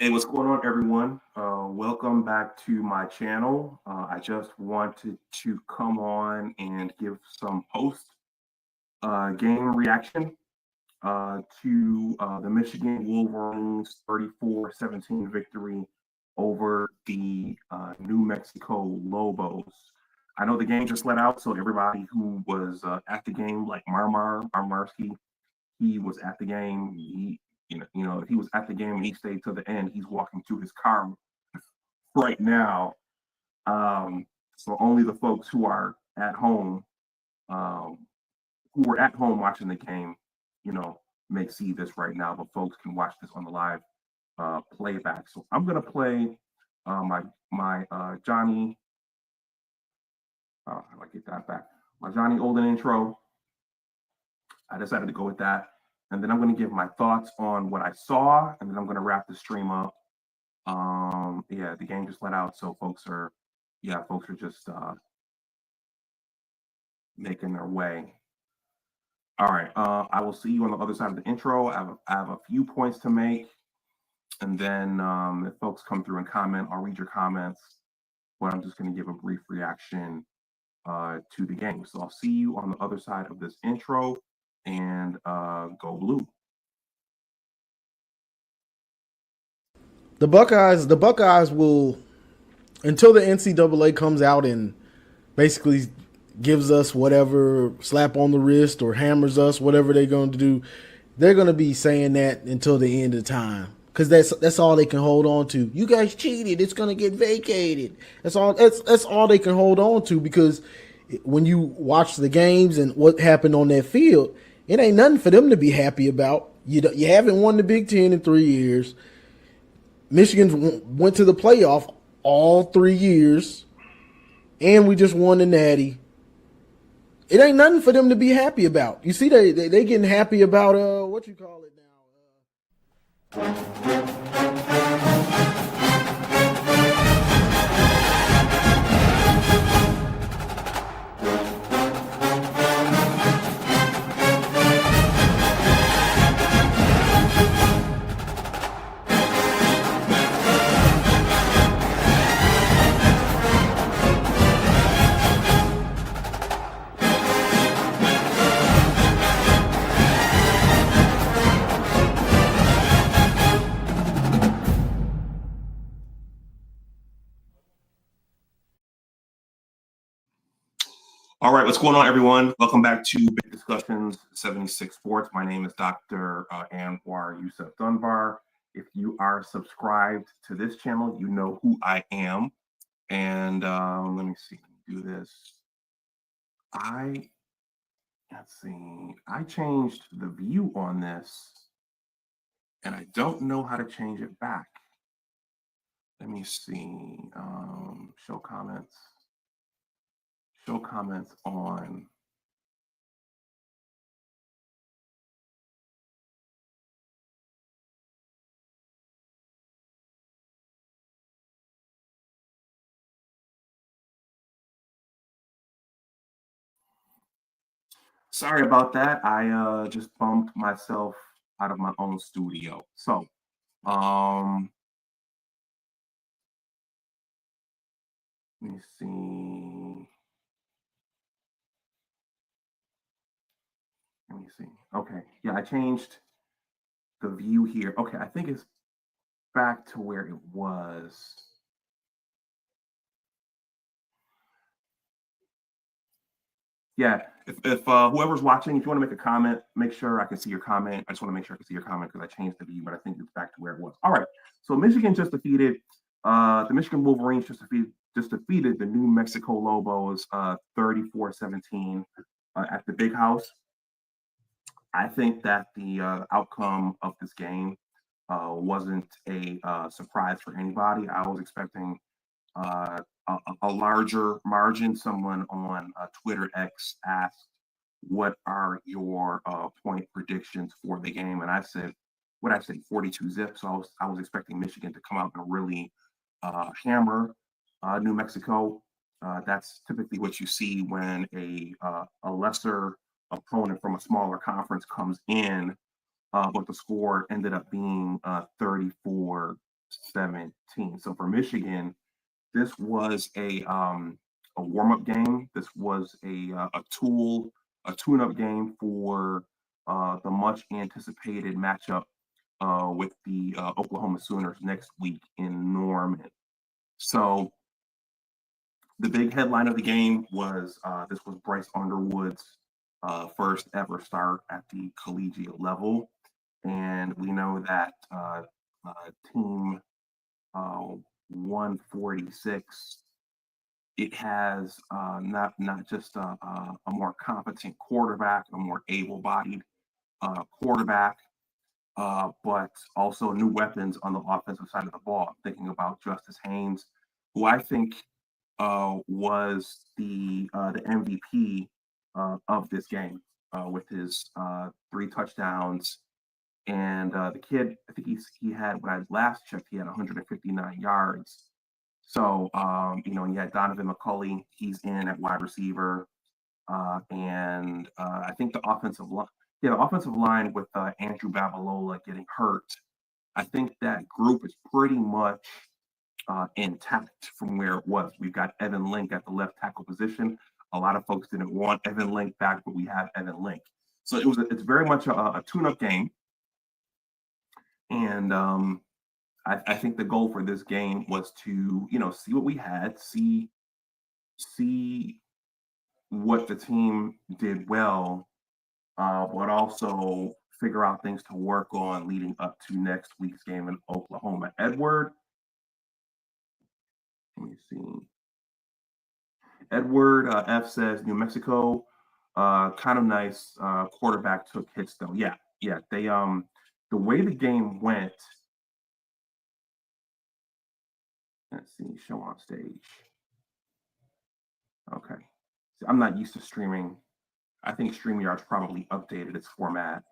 Hey, what's going on, everyone? Welcome back to my channel. I just wanted to come on and give some post-game reaction to the Michigan Wolverines 34-17 victory over the New Mexico Lobos. I know the game just let out, so everybody who was at the game, like Marmarski, he was at the game. If he was at the game and he stayed to the end, he's walking to his car right now. So only the folks who are at home, who were at home watching the game, may see this right now, but folks can watch this on the live playback. So I'm gonna play my Johnny. How do I get that back? My Johnny Olden intro. I decided to go with that. And then I'm going to give my thoughts on what I saw, and then I'm going to wrap the stream up. Yeah, the game just let out, so folks are just making their way. All right, I will see you on the other side of the intro. I have a few points to make, and then if folks come through and comment, I'll read your comments. But I'm just going to give a brief reaction to the game. So I'll see you on the other side of this intro. And go blue. The Buckeyes will, until the NCAA comes out and basically gives us whatever slap on the wrist or hammers us, whatever they're going to do, they're going to be saying that until the end of time, because that's all they can hold on to. You guys cheated. It's going to get vacated. That's all they can hold on to, because when you watch the games and what happened on that field, it ain't nothing for them to be happy about. You haven't won the Big Ten in 3 years. Michigan went to the playoff all 3 years, and we just won the Natty. It ain't nothing for them to be happy about. You see, they getting happy about what you call it now. All right, what's going on, everyone? Welcome back to Big Discussions 76 Sports. My name is Dr. Anwar Yusuf Dunbar. If you are subscribed to this channel, you know who I am. And let me see, do this. I changed the view on this, and I don't know how to change it back. Let me see, show comments on. Sorry about that. I just bumped myself out of my own studio. So, let me see. Okay, yeah, I changed the view here. Okay, I think it's back to where it was. Yeah, if whoever's watching, if you want to make a comment, make sure I can see your comment. I just want to make sure I can see your comment because I changed the view, but I think it's back to where it was. All right, so Michigan just defeated the Michigan Wolverines just defeated the New Mexico Lobos 34-17 at the Big House. I think that the outcome of this game wasn't a surprise for anybody. I was expecting a larger margin. Someone on Twitter X asked, "What are your point predictions for the game?" And I said, "What I say, 42 zip." So I was expecting Michigan to come out and really hammer New Mexico. That's typically what you see when a lesser opponent from a smaller conference comes in, but the score ended up being 34-17. 17. So for Michigan, this was a warm-up game. This was a tune-up game for the much anticipated matchup with the Oklahoma Sooners next week in Norman. So the big headline of the game was this was Bryce Underwood's first ever start at the collegiate level. And we know that team 146, it has not just a more competent quarterback, a more able-bodied quarterback, but also new weapons on the offensive side of the ball. I'm thinking about Justice Haynes, who I think was the MVP of this game with his 3 touchdowns. And the kid, I think he had, when I last checked, he had 159 yards. So, you had Donovan McCulley, he's in at wide receiver. And I think the offensive line with Andrew Babalola getting hurt, I think that group is pretty much intact from where it was. We've got Evan Link at the left tackle position. A lot of folks didn't want Evan Link back, but we have Evan Link. So it's very much a tune-up game. And I think the goal for this game was to, see what we had, see what the team did well, but also figure out things to work on leading up to next week's game in Oklahoma. Edward, let me see. Edward F says New Mexico, kind of nice. Quarterback took hits though. Yeah. They the way the game went. Let's see, show on stage. Okay. So I'm not used to streaming. I think StreamYard's probably updated its format,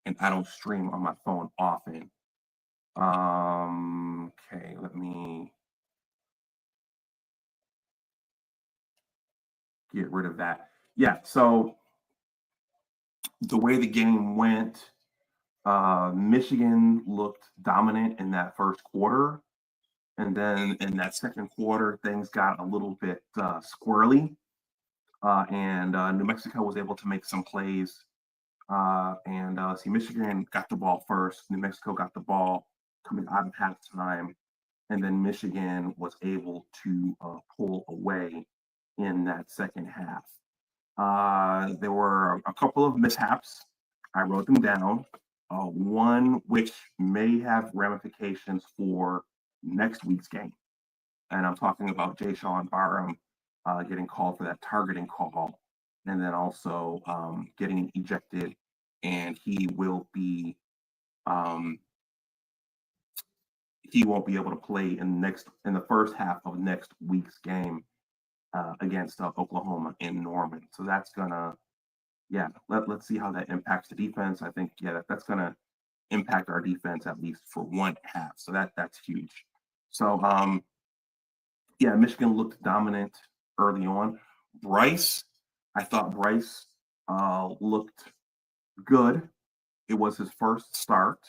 and I don't stream on my phone often. Okay, let me get rid of that. Yeah, so the way the game went, Michigan looked dominant in that first quarter. And then in that second quarter, things got a little bit squirrely. And New Mexico was able to make some plays. And Michigan got the ball first. New Mexico got the ball coming out of halftime. And then Michigan was able to pull away in that second half. There were a couple of mishaps. I wrote them down. One which may have ramifications for next week's game. And I'm talking about Jayshon Barham getting called for that targeting call, and then also getting ejected, and he won't be able to play in the first half of next week's game against Oklahoma in Norman. So that's gonna, let's see how that impacts the defense. I think that's gonna impact our defense at least for one half. So that's huge. So Michigan looked dominant early on. I thought Bryce looked good. It was his first start.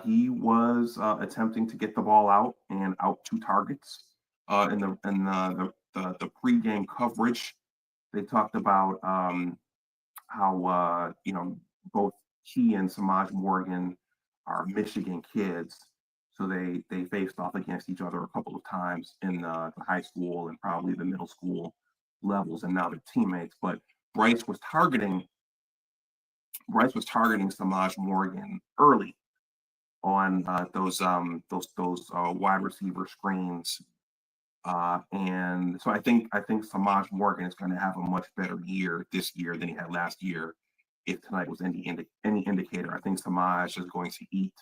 He was attempting to get the ball out and out 2 targets. In the pregame coverage, they talked about how both he and Samaj Morgan are Michigan kids. So they faced off against each other a couple of times in the high school and probably the middle school levels, and now they're teammates. But Bryce was targeting Samaj Morgan early on those wide receiver screens, and so I think Samaj Morgan is going to have a much better year this year than he had last year. If tonight was any indicator, I think Samaj is going to eat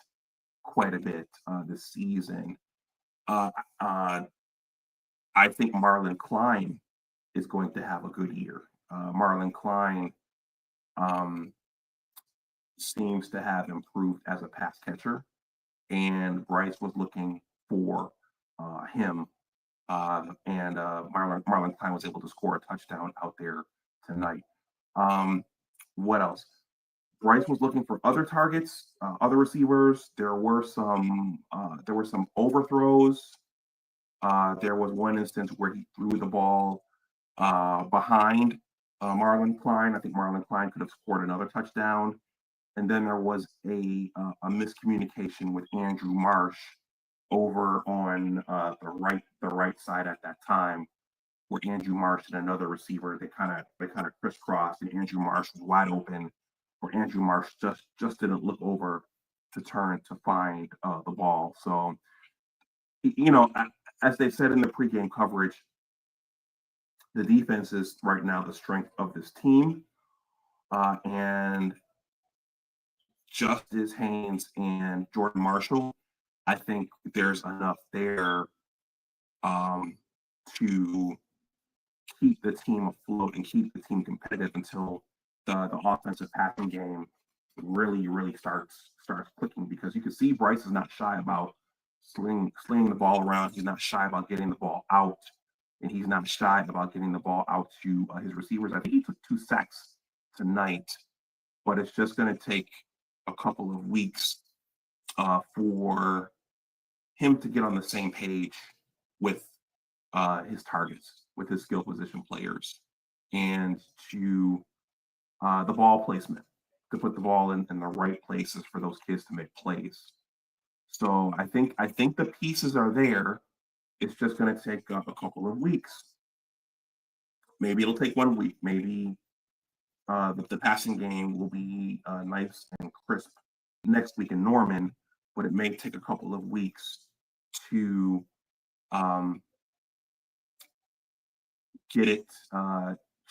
quite a bit this season. I think Marlon Klein is going to have a good year. Marlon Klein seems to have improved as a pass catcher, and Bryce was looking for him. And Marlon Klein was able to score a touchdown out there tonight. What else? Bryce was looking for other targets, other receivers. There were some overthrows. There was one instance where he threw the ball behind Marlon Klein. I think Marlon Klein could have scored another touchdown. And then there was a miscommunication with Andrew Marsh over on the right side at that time, where Andrew Marsh and another receiver they kind of crisscrossed, and Andrew Marsh was wide open, or Andrew Marsh just didn't look over to turn to find the ball. So, as they said in the pregame coverage, the defense is right now the strength of this team, and Justice Haynes and Jordan Marshall, I think there's enough there to keep the team afloat and keep the team competitive until the offensive passing game really starts clicking, because you can see Bryce is not shy about slinging the ball around. He's not shy about getting the ball out, and he's not shy about getting the ball out to his receivers. I think he took 2 sacks tonight, but it's just going to take a couple of weeks for him to get on the same page with his targets, with his skill position players, and to the ball placement, to put the ball in the right places for those kids to make plays. So I think the pieces are there. It's just going to take a couple of weeks. Maybe it'll take 1 week. Maybe the passing game will be nice and crisp next week in Norman, but it may take a couple of weeks to get it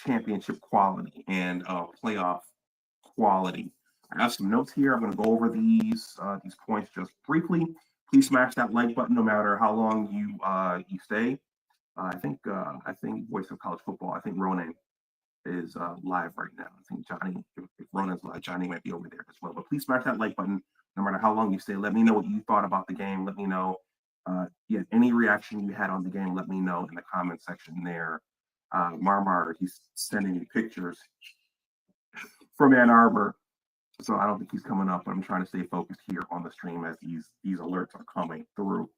championship quality and playoff quality. I have some notes here. I'm going to go over these points just briefly. Please smash that like button no matter how long you stay. I think Voice of College Football, I think Ronan is live right now. I think Johnny, if Ronan's live, Johnny might be over there as well. But please smash that like button no matter how long you stay. Let me know what you thought about the game. Let me know any reaction you had on the game. Let me know in the comment section there. Marmar, he's sending me pictures from Ann Arbor, so I don't think he's coming up, but I'm trying to stay focused here on the stream as these alerts are coming through.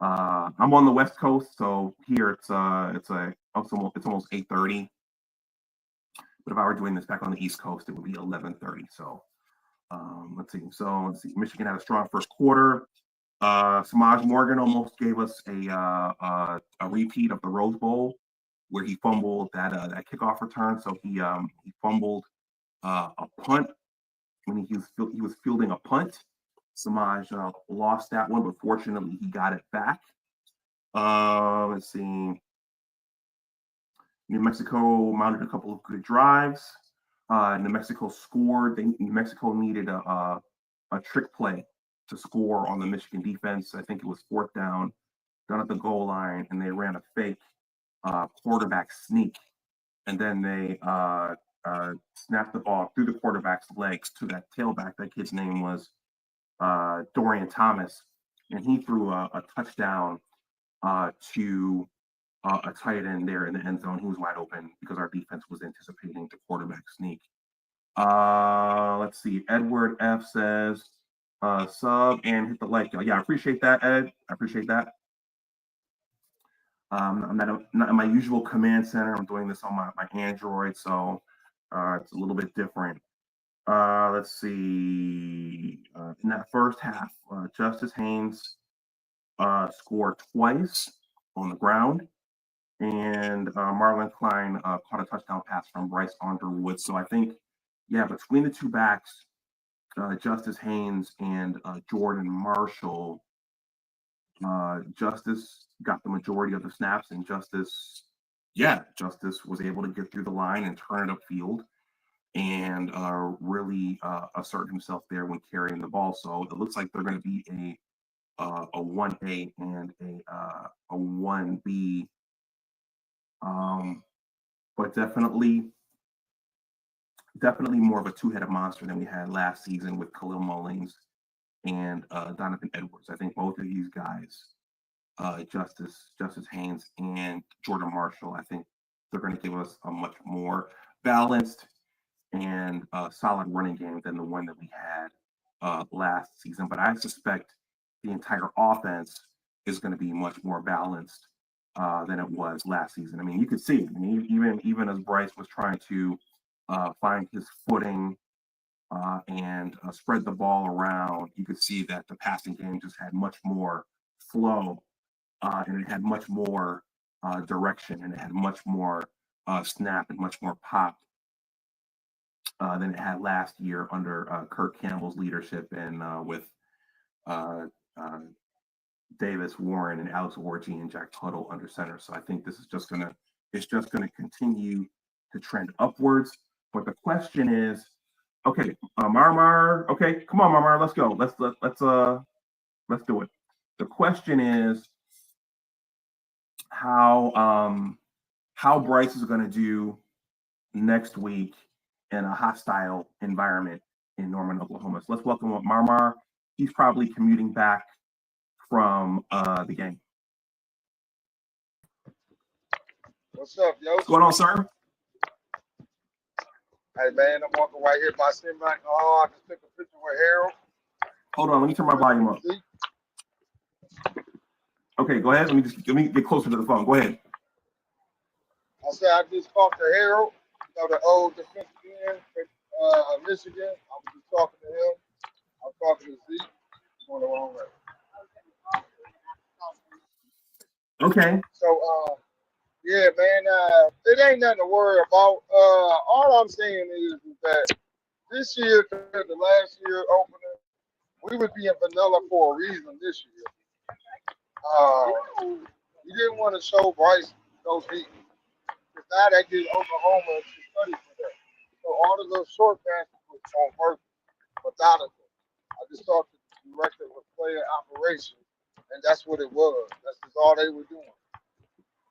I'm on the West Coast, so here it's almost 8:30. But if I were doing this back on the East Coast, it would be 11:30. So let's see. Michigan had a strong first quarter. Samaj Morgan almost gave us a repeat of the Rose Bowl, where he fumbled that kickoff return. So he fumbled a punt when he was fielding a punt. Samaj lost that one, but fortunately he got it back. Let's see. New Mexico mounted a couple of good drives. New Mexico scored. New Mexico needed a trick play to score on the Michigan defense. I think it was 4th down at the goal line, and they ran a fake quarterback sneak, and then they snapped the ball through the quarterback's legs to that tailback. That kid's name was Dorian Thomas, and he threw a touchdown to a tight end there in the end zone. He was wide open because our defense was anticipating the quarterback sneak. Let's see. Edward F says sub and hit the like. Yeah, I appreciate that, Ed. I appreciate that. I'm not in my usual command center. I'm doing this on my Android, so it's a little bit different. Let's see. In that first half, Justice Haynes scored twice on the ground, and Marlon Klein caught a touchdown pass from Bryce Underwood. So I think, between the two backs, Justice Haynes and Jordan Marshall, Justice got the majority of the snaps, and Justice was able to get through the line and turn it upfield and really assert himself there when carrying the ball. So it looks like they're going to be a 1A and a 1B, but definitely more of a two-headed monster than we had last season with Khalil Mullings and Donovan Edwards. I think both of these guys, Justice Haynes and Jordan Marshall, I think they're going to give us a much more balanced and a solid running game than the one that we had last season. But I suspect the entire offense is going to be much more balanced than it was last season. I mean, you could see, I mean, even as Bryce was trying to find his footing and spread the ball around, you could see that the passing game just had much more flow and it had much more direction, and it had much more snap and much more pop than it had last year under Kirk Campbell's leadership and with Davis, Warren, and Alex Orji and Jack Tuttle under center. So I think this is just gonna continue to trend upwards. But the question is, okay, Marmar, okay, come on, Marmar, let's go. Let's do it. The question is how Bryce is going to do next week in a hostile environment in Norman, Oklahoma. So let's welcome Marmar. He's probably commuting back from the game. What's up, yo? What's going on, sir? Hey, man, I'm walking right here by Streamyard. Oh, I just took a picture with Harold. Hold on, let me turn my volume up. Okay, go ahead. Let me get closer to the phone. Go ahead. I said I just talked to Harold, the old defensive end from Michigan. I was just talking to him. I was talking to Zeke. Going the wrong way. Okay. So, yeah, man, it ain't nothing to worry about. All I'm saying is that this year compared to last year opener, we would be in vanilla for a reason this year. You didn't want to show Bryce those beats. Because now that gives Oklahoma to study for that. So all the little short passes won't work without it. I just talked to the director of player operations, and that's what it was. That's just all they were doing.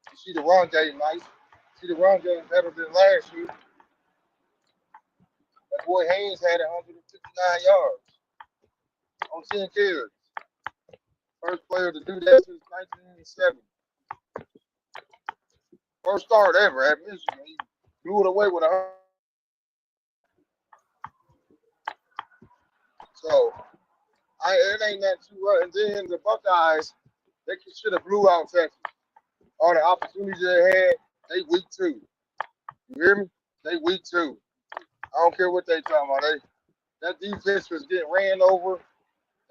You see the run game nice. You see the run game better than last year. That boy Haynes had 159 yards on 10 carries. First player to do that since 1970. First start ever at Michigan. He blew it away with 100. So, it ain't that too rough. And then the Buckeyes, they should have blew out Texas. All the opportunities they had, they weak too. You hear me? They weak too. I don't care what they talking about. That defense was getting ran over.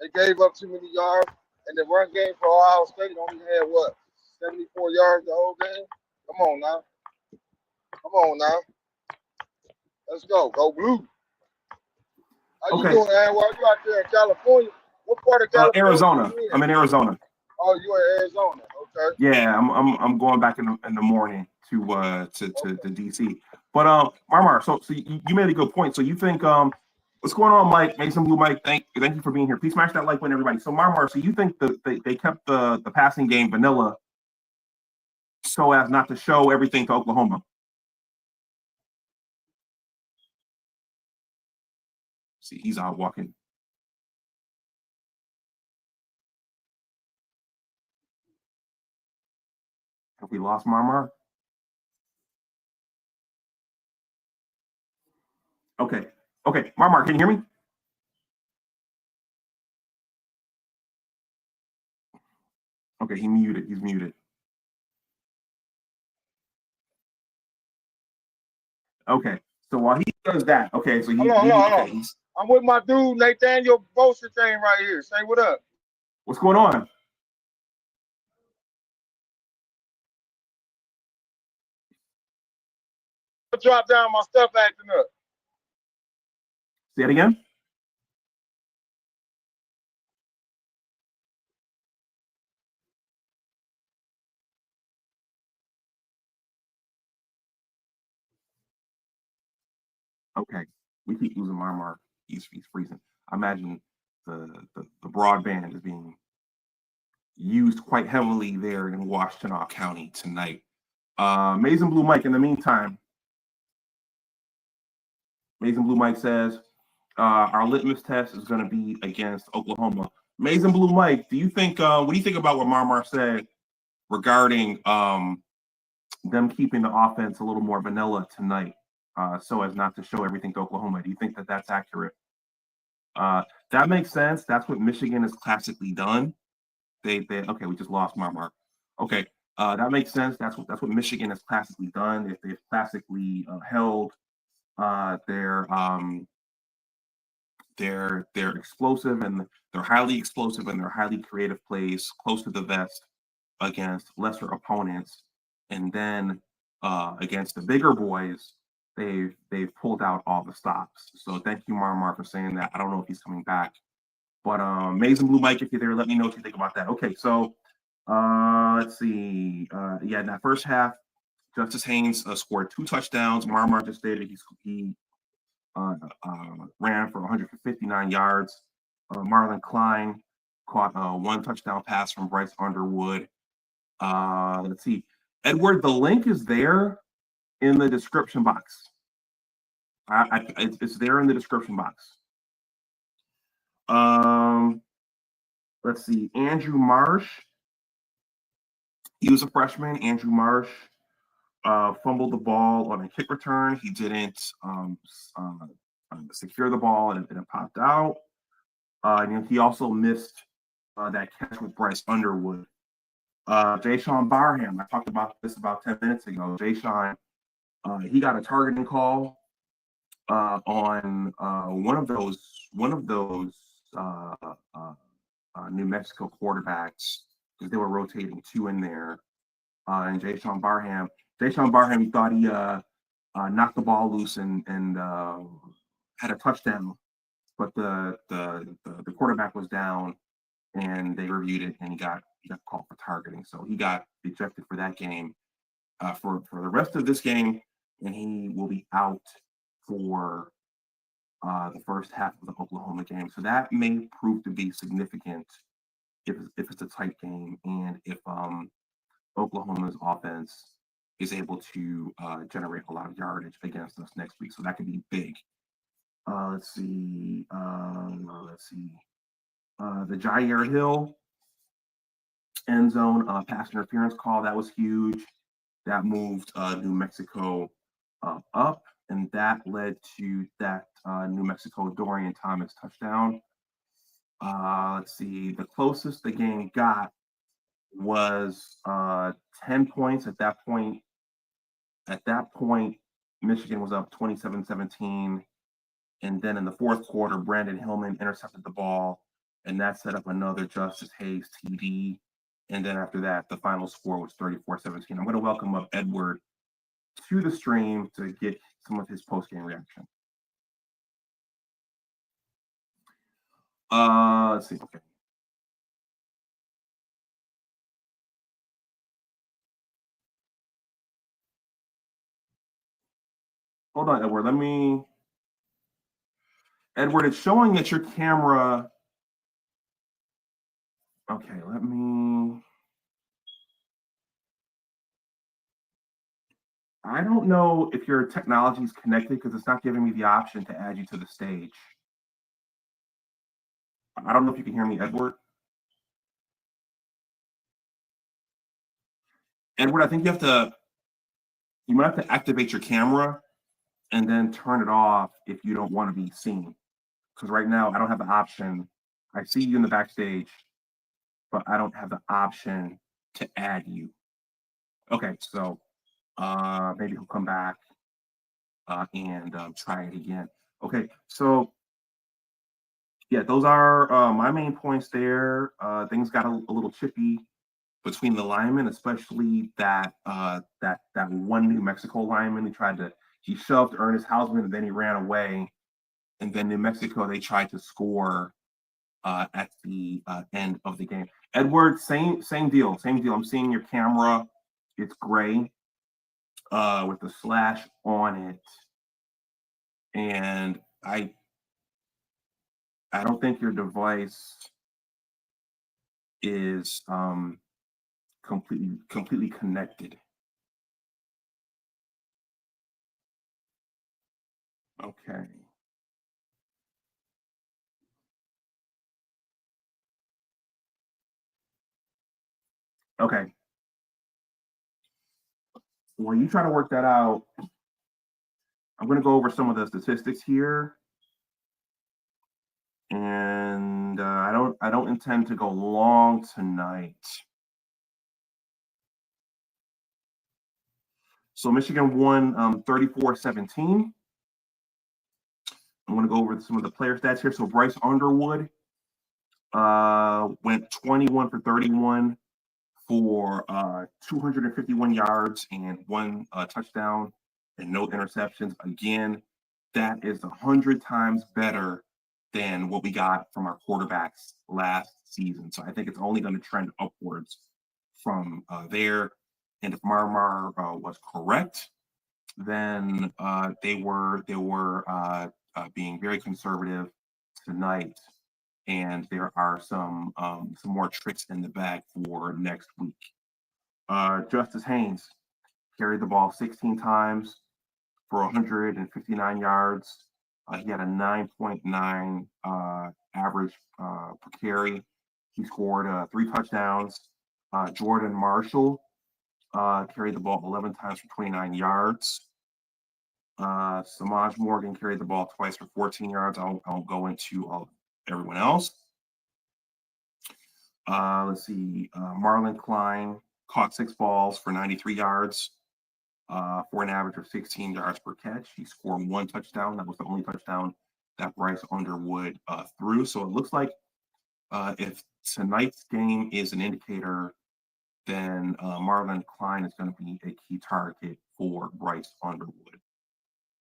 They gave up too many yards. And the run game for Ohio State only had, 74 yards the whole game? Come on now. Come on now. Let's go. Go blue. How you doing, Ann? Well, you out there in California? What part of California? Arizona. I'm in Arizona. Oh, you in Arizona? Okay. Yeah, I'm going back in the morning to DC. But Marmar, so you made a good point. So you think what's going on, Mike? Mason Blue Mike, thank you for being here. Please smash that like button, everybody. So Marmar, so you think they kept the passing game vanilla so as not to show everything to Oklahoma? See, he's out walking. Have we lost Marmar? Okay. Marmar, can you hear me? Okay, he's muted. Okay, so while he does that, okay, so hold on. I'm with my dude Nathaniel Bosa thing right here. Say what up. What's going on? Drop down my stuff acting up. Say it again. Okay, we keep losing Marmar. He's freezing. I imagine the broadband is being used quite heavily there in Washtenaw County tonight. Mason Blue Mike, in the meantime, Mason Blue Mike says our litmus test is going to be against Oklahoma. Mason Blue Mike, do you think? What do you think about what Marmar said regarding them keeping the offense a little more vanilla tonight so as not to show everything to Oklahoma. Do you think that that's accurate? That makes sense. That's what Michigan has classically done. They okay, we just lost Mark. Okay, that makes sense. That's what Michigan has classically done. If they've classically held their explosive and they're highly explosive and they're highly creative plays close to the vest against lesser opponents, and then against the bigger boys, they've pulled out all the stops. So thank you, Marmar, for saying that. I don't know if he's coming back, but Amazing Blue Mike, if you're there, let me know what you think about that. Okay, so let's see. Yeah, in that first half, Justice Haynes scored 2 touchdowns. Marmar just stated he ran for 159 yards. Marlon Klein caught 1 touchdown pass from Bryce Underwood. Let's see. Edward, the link is there in the description box. It's there in the description box. Let's see. Andrew Marsh. He was a freshman. Andrew Marsh fumbled the ball on a kick return. He didn't secure the ball, and it popped out. And he also missed that catch with Bryce Underwood. Jayshon Barham, I talked about this about 10 minutes ago. Jayshon, he got a targeting call on one of those New Mexico quarterbacks, because they were rotating 2 in there. And Jayshon Barham, he thought he knocked the ball loose and had a touchdown, but the quarterback was down, and they reviewed it, and he got called for targeting. So he got ejected for that game. For the rest of this game, and he will be out for the first half of the Oklahoma game. So that may prove to be significant if it's a tight game, and if Oklahoma's offense is able to generate a lot of yardage against us next week. So that could be big. Let's see. The Jair Hill end zone pass interference call, that was huge. That moved New Mexico up, and that led to that New Mexico Dorian Thomas touchdown. Let's see. The closest the game got was 10 points at that point. At that point, Michigan was up 27-17. And then in the fourth quarter, Brandon Hillman intercepted the ball, and that set up another Justice Hayes TD. And then after that, the final score was 34-17. I'm going to welcome up Edward to the stream to get some of his post-game reaction. Let's see. Okay. Hold on, Edward. Edward, it's showing that your camera. Okay, I don't know if your technology is connected, because it's not giving me the option to add you to the stage. I don't know if you can hear me, Edward. Edward, I think you might have to activate your camera and then turn it off if you don't want to be seen. Because right now I don't have the option. I see you in the backstage, but I don't have the option to add you. Okay, so maybe he'll come back and try it again. Okay, so yeah, those are my main points there. Things got a little chippy between the linemen, especially that one New Mexico lineman. He shoved Ernest Hausman, and then he ran away. And then New Mexico, they tried to score at the end of the game. Edward, same deal. I'm seeing your camera. It's gray with the slash on it. And I don't think your device is completely connected. Okay. Okay. Well, you try to work that out. I'm going to go over some of the statistics here, and I don't intend to go long tonight. So Michigan won 34-17. I'm going to go over some of the player stats here. So Bryce Underwood went 21 for 31 for 251 yards and 1 touchdown and no interceptions. Again, that is 100 times better than what we got from our quarterbacks last season. So I think it's only going to trend upwards from there. And if Marmar was correct, then they were being very conservative tonight, and there are some more tricks in the bag for next week. Justice Haynes carried the ball 16 times for 159 yards. He had a 9.9 average per carry. He scored 3 touchdowns. Jordan Marshall carried the ball 11 times for 29 yards. Samaj Morgan carried the ball twice for 14 yards. I'll go into everyone else. Let's see. Marlon Klein caught 6 balls for 93 yards for an average of 16 yards per catch. He scored 1 touchdown. That was the only touchdown that Bryce Underwood threw. So it looks like if tonight's game is an indicator, then Marlon Klein is going to be a key target for Bryce Underwood.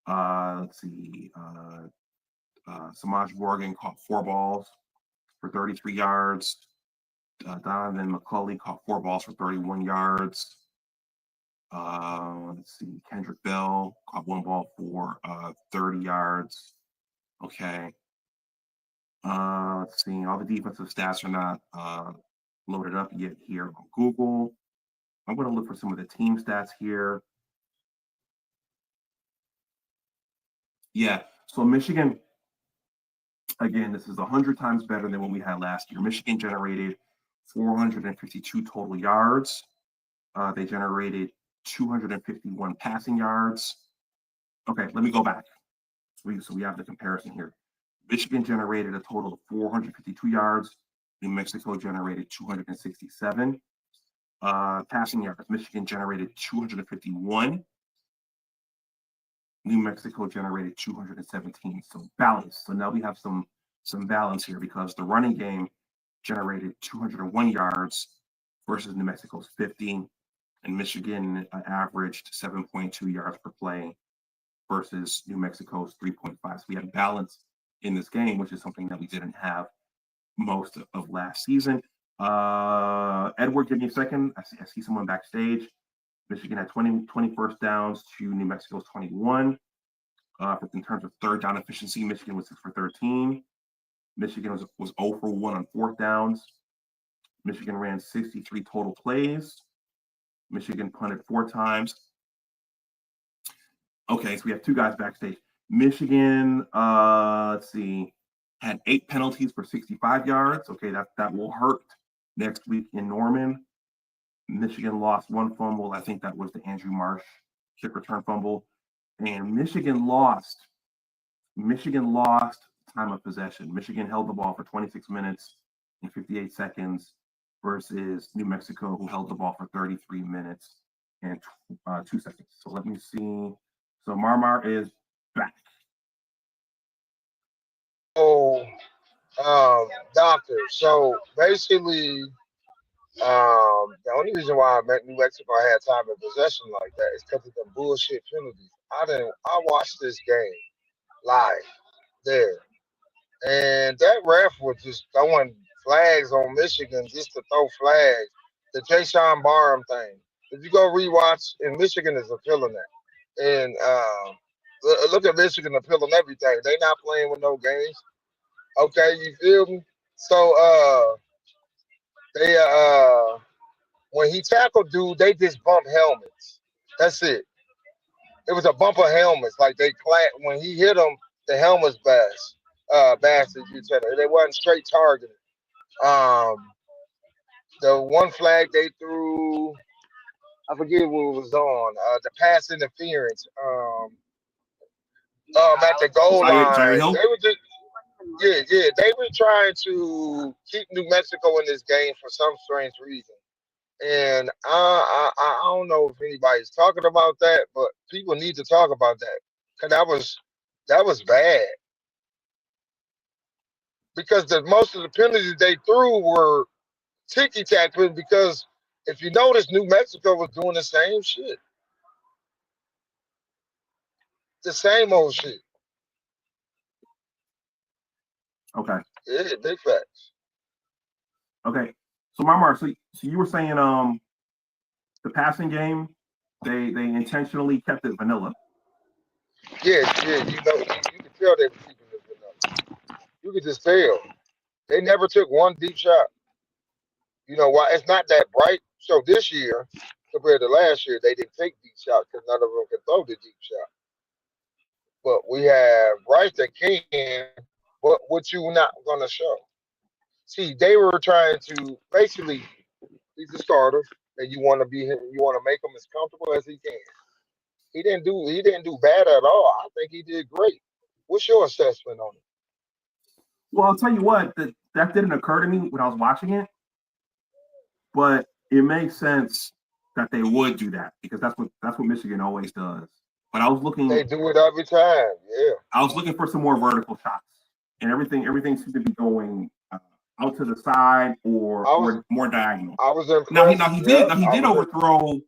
Let's see. Samaj Morgan caught 4 balls for 33 yards. Donovan McCulley caught 4 balls for 31 yards. Let's see. Kendrick Bell caught 1 ball for 30 yards. Okay. Let's see. All the defensive stats are not loaded up yet here on Google. I'm going to look for some of the team stats here. Yeah, so Michigan, again, this is 100 times better than what we had last year. Michigan generated 452 total yards. They generated 251 passing yards. Okay, let me go back. So we have the comparison here. Michigan generated a total of 452 yards. New Mexico generated 267 passing yards. Michigan generated 251. New Mexico generated 217. So balance. So now we have some balance here because the running game generated 201 yards versus New Mexico's 50, and Michigan averaged 7.2 yards per play versus New Mexico's 3.5. So we had balance in this game, which is something that we didn't have most of last season. Edward, give me a second. I see someone backstage. Michigan had 20 first downs to New Mexico's 21. In terms of third down efficiency, Michigan was 6 for 13. Michigan was 0 for 1 on 4th downs. Michigan ran 63 total plays. Michigan punted 4 times. Okay, so we have 2 guys backstage. Michigan, let's see, had 8 penalties for 65 yards. Okay, that will hurt next week in Norman. Michigan lost 1 fumble. I think that was the Andrew Marsh kick return fumble. And Michigan lost time of possession. Michigan held the ball for 26 minutes and 58 seconds versus New Mexico, who held the ball for 33 minutes and 2 seconds. So let me see. So Marmar is back. Oh, doctor. So basically, the only reason why New Mexico had time of possession like that is because of the bullshit penalties. I watched this game live there, and that ref was just throwing flags on Michigan just to throw flags. The Tayshawn Barham thing. If you go rewatch, and Michigan is appealing that, and look at Michigan appealing everything. They not playing with no games. Okay, you feel me? So they when he tackled dude, they just bumped helmets. That's it. It was a bump of helmets. Like they when he hit them, the helmets bashed each other. They wasn't straight targeted. The one flag they threw, I forget what it was on. The pass interference. at the goal Zaire line. Hill? They were just they were trying to keep New Mexico in this game for some strange reason. And I don't know if anybody's talking about that, but people need to talk about that. Cause that was bad. Because most of the penalties they threw were ticky tack, because if you notice, New Mexico was doing the same shit. The same old shit. Okay. Yeah, big facts. Okay. So Marmar, so you were saying the passing game, they intentionally kept it vanilla. Yeah, you know, you can tell they were keeping it vanilla. You can just tell. They never took one deep shot. You know why? It's not that bright. So this year, compared to last year, they didn't take deep shots because none of them can throw the deep shot. But we have Bryce that can, but what you not gonna show? See, they were trying to basically he's a starter, and you want to be him. You want to make him as comfortable as he can. He didn't do bad at all. I think he did great. What's your assessment on it? Well, I'll tell you what, that didn't occur to me when I was watching it, but it makes sense that they would do that because that's what Michigan always does. But I was looking. They do it every time. Yeah. I was looking for some more vertical shots, and everything seemed to be going out to the side or more diagonal. I was impressed. Now he did overthrow.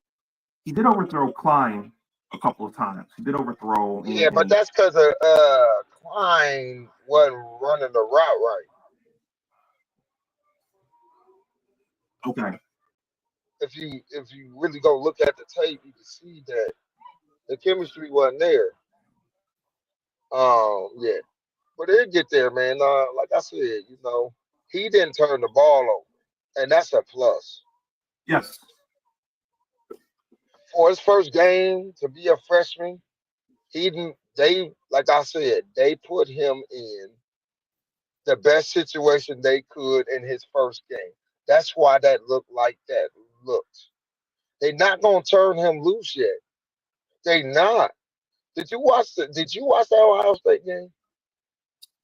He did overthrow Klein a couple of times. He did overthrow. Yeah, but that's because Klein wasn't running the route right. Okay. If you really go look at the tape, you can see that the chemistry wasn't there. Yeah, but it'll get there, man. Like I said, you know, he didn't turn the ball over, and that's a plus. Yes. For his first game to be a freshman, he didn't. They, like I said, they put him in the best situation they could in his first game. That's why that looked like that looked. They're not gonna turn him loose yet. They not. Did you watch that Ohio State game?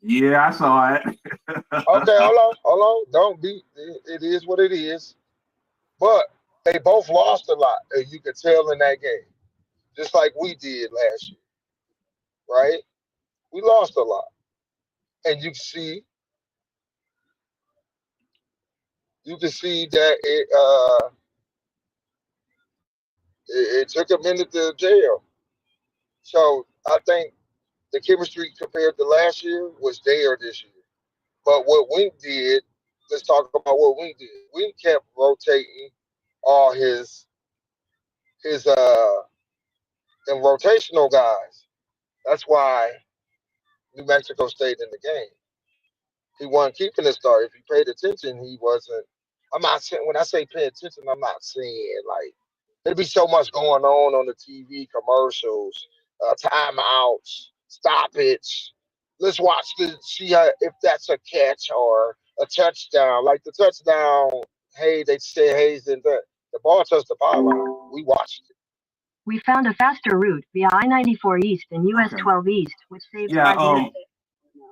Yeah, I saw it. Okay, hold on. Don't be. It is what it is. But they both lost a lot, and you could tell in that game, just like we did last year, right? We lost a lot, and you can see that it took a minute to jail. So I think the chemistry compared to last year was there this year. But what Wink did, let's talk about what Wink did. Wink kept rotating all his them rotational guys. That's why New Mexico stayed in the game. He wasn't keeping his start. If you paid attention, he wasn't. I'm not saying when I say pay attention, I'm not saying like there'd be so much going on the TV commercials, timeouts, stoppage. Let's watch see if that's a catch or a touchdown. Like the touchdown, hey, they said Hayes didn't do it. The ball touched the power line. We watched it. We found a faster route via I-94 East and US 12 East, which saves 5 minutes.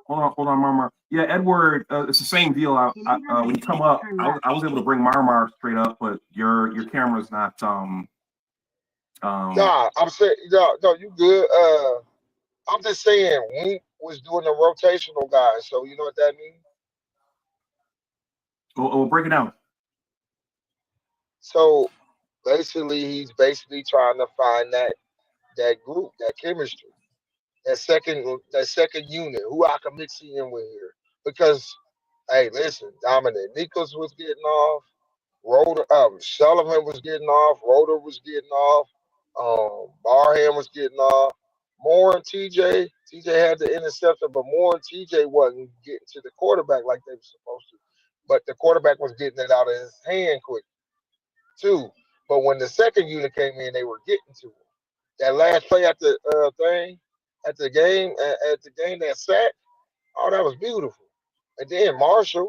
Hold on, Marmar. Yeah, Edward, it's the same deal. When you come up, I was able to bring Marmar straight up, but your camera's not. Nah, I'm saying no, you good. I'm just saying Wink was doing the rotational guys, so you know what that means. We'll break it down. So basically, he's trying to find that group, that chemistry, that second unit, who I can mix in with here. Because hey, listen, Dominic Nichols was getting off, Sullivan was getting off, Roder was getting off, Barham was getting off. Moore and TJ had the interception, but Moore and TJ wasn't getting to the quarterback like they were supposed to. But the quarterback was getting it out of his hand quick too. But when the second unit came in, they were getting to him. That last play at the game, that sack, oh, that was beautiful. And then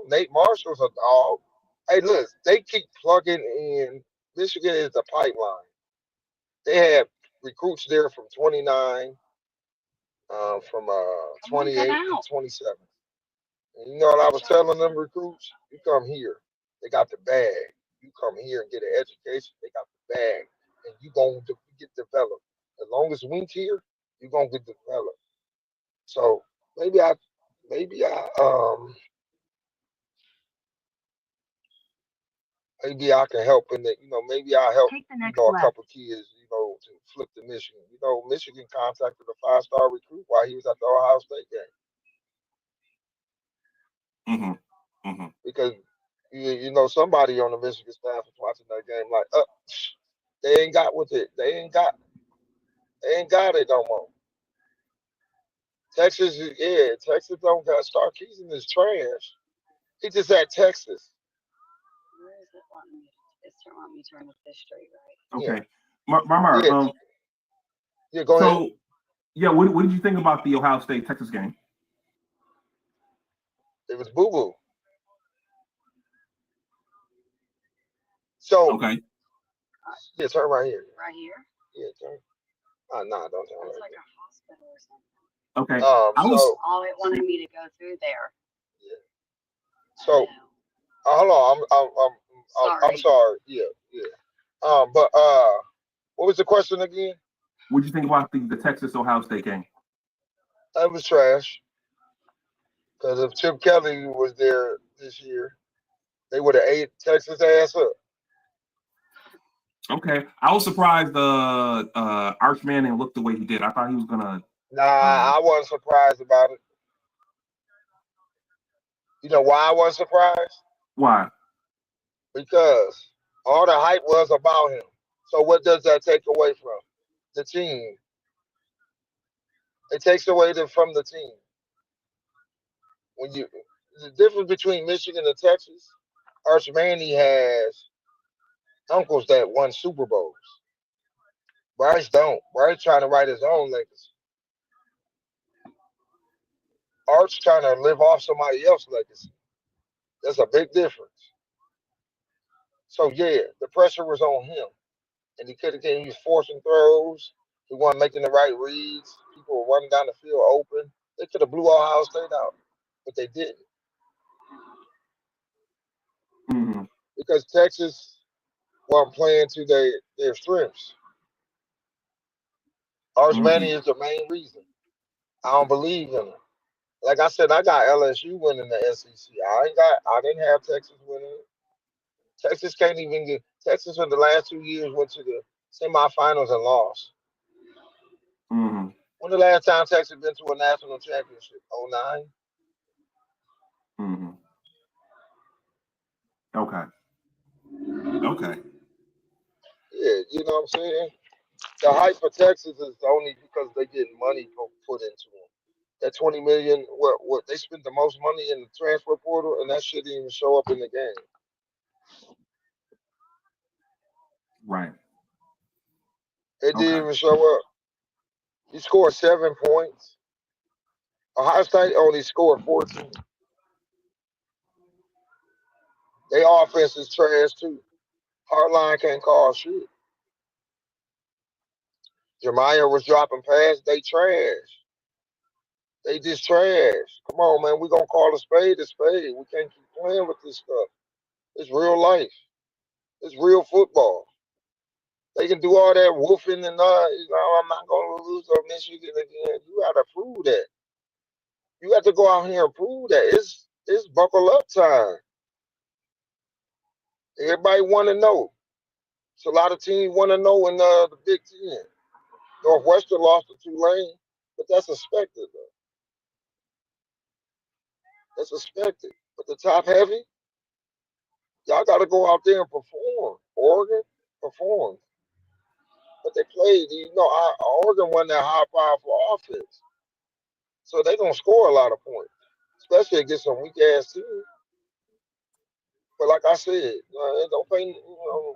Nate Marshall's a dog. Hey, look, they keep plugging in. Michigan is the pipeline. They had recruits there from 29. from 28 to 27. And you know what I was telling them recruits? You come here, they got the bag. You come here and get an education, they got the bag, and you gonna get developed. As long as we here, you gonna get developed. So maybe I maybe I can help in that, maybe I help, Take the next a left. couple kids, to flip to Michigan. Michigan contacted a 5-star recruit while he was at the Ohio State game. Because somebody on the Michigan staff was watching that game like, they ain't got with it. They ain't got it no more. Texas don't got Sarkisian is trash. He just at Texas. Where is it wanting me? It's wanting me to turn this straight, right? Okay. Marmar, go ahead. So, yeah, what did you think about the Ohio State-Texas game? It was boo-boo. So, okay. Yeah, turn right here. Right here? Yeah, turn. Nah, don't turn. It's right like there. a hospital or something. Okay. Oh, it wanted me to go through there. Yeah. So, hold on. I'm sorry. Yeah. But what was the question again? What did you think about the Texas Ohio State game? That was trash. Because if Chip Kelly was there this year, they would have ate Texas ass up. Okay, I was surprised Arch Manning looked the way he did. I thought he was gonna. Nah, I wasn't surprised about it. You know why I wasn't surprised? Why? Because all the hype was about him. So what does that take away from the team? It takes away from the team. The difference between Michigan and Texas, Arch Manning has uncles that won Super Bowls. Bryce don't. Bryce trying to write his own legacy. Arch trying to live off somebody else's legacy. That's a big difference. So yeah, the pressure was on him, and he could have came. He was forcing throws. He wasn't making the right reads. People were running down the field open. They could have blew Ohio State out, but they didn't. Because Texas wasn't playing to their strengths. Arch Manning is the main reason. I don't believe in him. Like I said, I got LSU winning the SEC. I didn't have Texas winning it. Texas can't even get. Texas in the last 2 years went to the semifinals and lost. When the last time Texas been to a national championship? 2009. Okay. Yeah, you know what I'm saying? The hype for Texas is only because they getting money put into them. That $20 million, what they spent the most money in the transfer portal, and that shit didn't even show up in the game. Right. It didn't even show up. He scored 7 points. Ohio State only scored 14. Their offense is trash too. Hardline can't call shit. Jemiah was dropping passes. They trash. They just trash. Come on, man. We're going to call a spade a spade. We can't keep playing with this stuff. It's real life. It's real football. They can do all that woofing and I'm not going to lose to Michigan again. You got to prove that. You have to go out here and prove that. It's buckle up time. Everybody want to know. So a lot of teams want to know in the Big Ten. Northwestern lost to Tulane, but that's expected, though. That's expected. But the top heavy, y'all got to go out there and perform. Oregon performed. But they played, Oregon won that high powerful offense. So they're going to score a lot of points, especially against some weak ass teams. But like I said, don't play,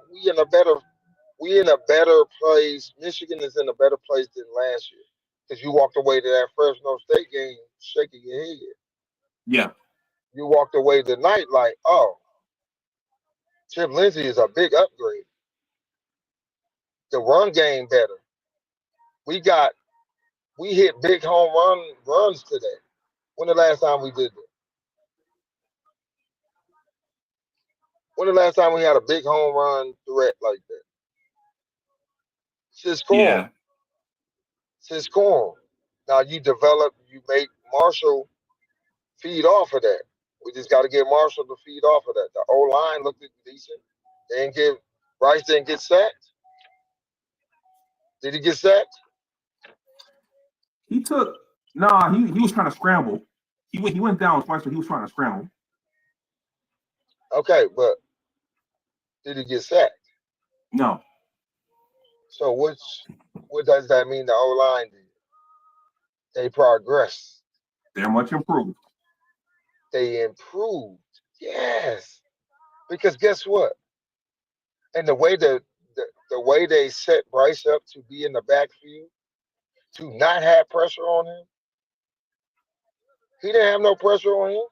we in a better place. Michigan is in a better place than last year. Because you walked away to that Fresno State game shaking your head. Yeah. You walked away tonight like, oh, Chip Lindsey is a big upgrade. The run game better. We got We hit big home runs today. When the last time we did that? When the last time we had a big home run threat like that? Since corn. Yeah. Since corn. Now you make Marshall feed off of that. We just got to get Marshall to feed off of that. The O-line looked decent. Bryce didn't get sacked. Did he get sacked? He was trying to scramble. He went down twice, but he was trying to scramble. Okay, but did he get sacked? No. So what does that mean the O-line did? They progressed. They're much improved. They improved. Yes. Because guess what? And the way they set Bryce up to be in the backfield, to not have pressure on him. He didn't have no pressure on him.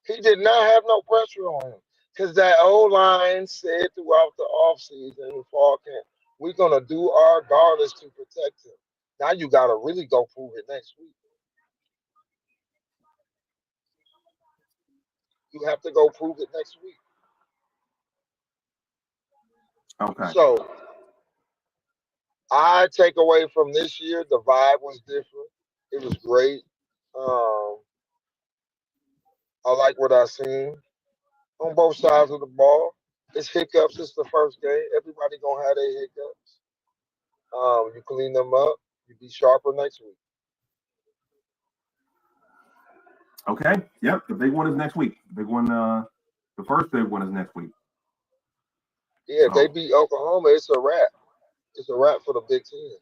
He did not have no pressure on him. Because that O-line said throughout the offseason and fall camp, we're going to do our darndest to protect him. Now you got to really go prove it next week. You have to go prove it next week. Okay. So I take away from this year, the vibe was different. It was great. I like what I seen on both sides of the ball. It's hiccups. It's the first game. Everybody gonna have their hiccups. You clean them up. You be sharper next week. Okay. Yep. The big one is next week. The big one. The first big one is next week. Yeah, if they beat Oklahoma, it's a wrap. It's a wrap for the Big Ten.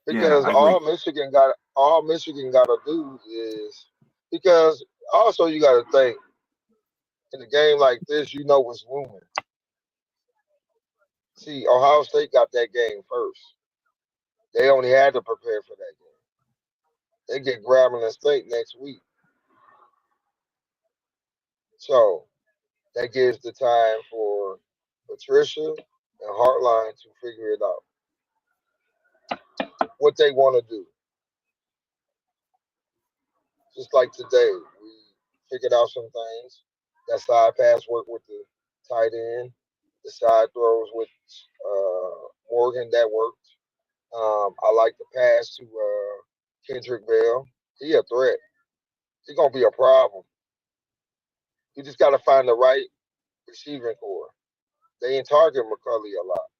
Because all Michigan got to do is, because also you got to think in a game like this, you know what's looming. See, Ohio State got that game first. They only had to prepare for that game. They get Grambling State next week. So that gives the time for Patricia and Hartline to figure it out. What they want to do. Just like today, we figured out some things. That side pass worked with the tight end. The side throws with Morgan, that worked. I like the pass to Kendrick Bell. He a threat. He's going to be a problem. You just got to find the right receiving core. They ain't target McCulley a lot.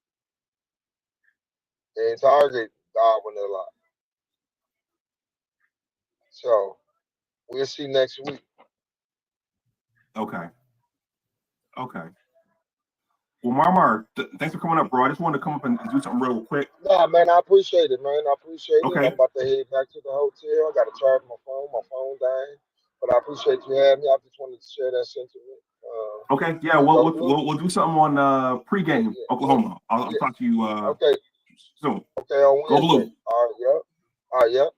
They ain't target Godwin a lot. So we'll see next week. Okay. Well, Marmar, thanks for coming up, bro. I just wanted to come up and do something real quick. Nah, man, I appreciate it, man. I appreciate Okay. it. I'm about to head back to the hotel. I got to charge my phone. My phone dying. But I appreciate you having me. I just wanted to share that sentiment. Okay. Yeah. We'll do something on pregame Oklahoma. I'll talk to you. Okay. Soon. Okay. On Go Wednesday. Blue. All right. Yep.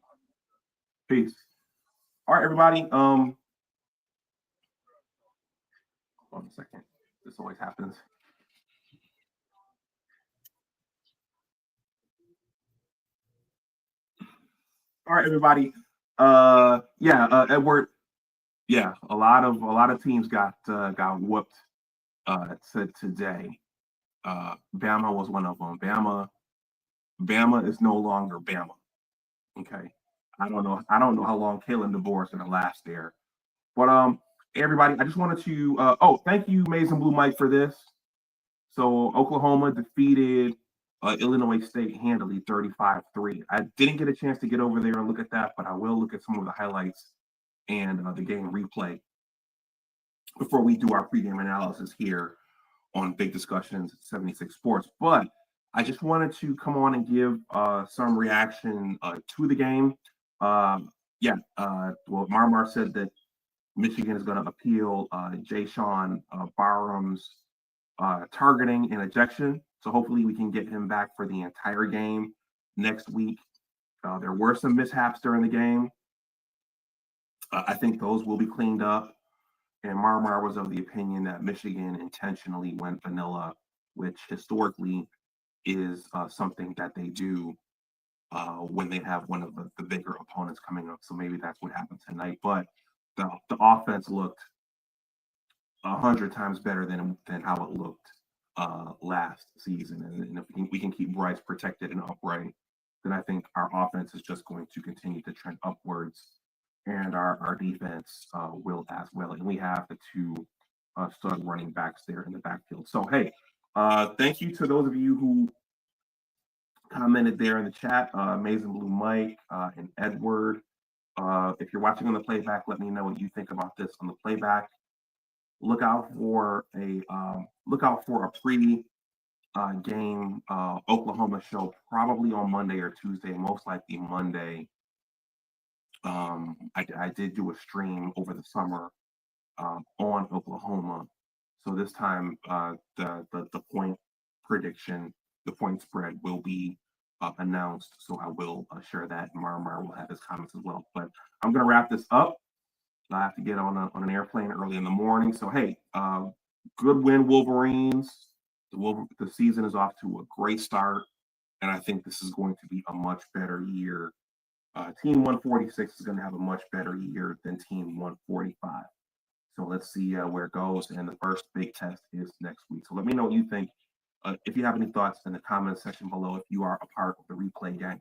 Peace. All right, everybody. Hold on a second. This always happens. All right, everybody. Edward. Yeah, a lot of teams got whooped today. Bama was one of them. Bama is no longer Bama. Okay. I don't know how long Kalen DeBoer is gonna last there. But everybody, I just wanted to thank you, Mason Blue Mike, for this. So Oklahoma defeated Illinois State handily 35-3. I didn't get a chance to get over there and look at that, but I will look at some of the highlights and the game replay before we do our pregame analysis here on Big Discussions 76 Sports. But I just wanted to come on and give some reaction to the game. Marmar said that Michigan is going to appeal Jay Sean Barham's targeting and ejection. So hopefully we can get him back for the entire game next week. There were some mishaps during the game. I think those will be cleaned up. And Marmar was of the opinion that Michigan intentionally went vanilla, which historically is something that they do when they have one of the bigger opponents coming up. So maybe that's what happened tonight. But the offense looked 100 times better than how it looked last season. And if we can keep Bryce protected and upright, then I think our offense is just going to continue to trend upwards, and our defense will as well. And we have the two stud running backs there in the backfield. So, hey, thank you to those of you who commented there in the chat, Amazing Blue Mike and Edward. If you're watching on the playback, let me know what you think about this on the playback. Look out for a pre-game Oklahoma show, probably on Monday or Tuesday, most likely Monday. I did do a stream over the summer on Oklahoma, so this time the point prediction, the point spread will be announced. So I will share that. Mar will have his comments as well. But I'm going to wrap this up. I have to get on an airplane early in the morning. So, hey, good win, Wolverines. The season is off to a great start, and I think this is going to be a much better year. Team 146 is going to have a much better year than Team 145. So let's see where it goes. And the first big test is next week. So let me know what you think. If you have any thoughts in the comment section below, if you are a part of the replay gang.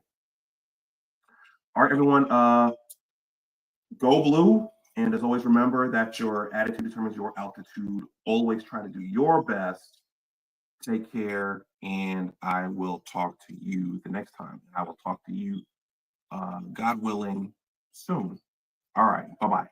All right, everyone, go blue. And as always, remember that your attitude determines your altitude. Always try to do your best. Take care, and I will talk to you the next time. I will talk to you, God willing, soon. All right, bye-bye.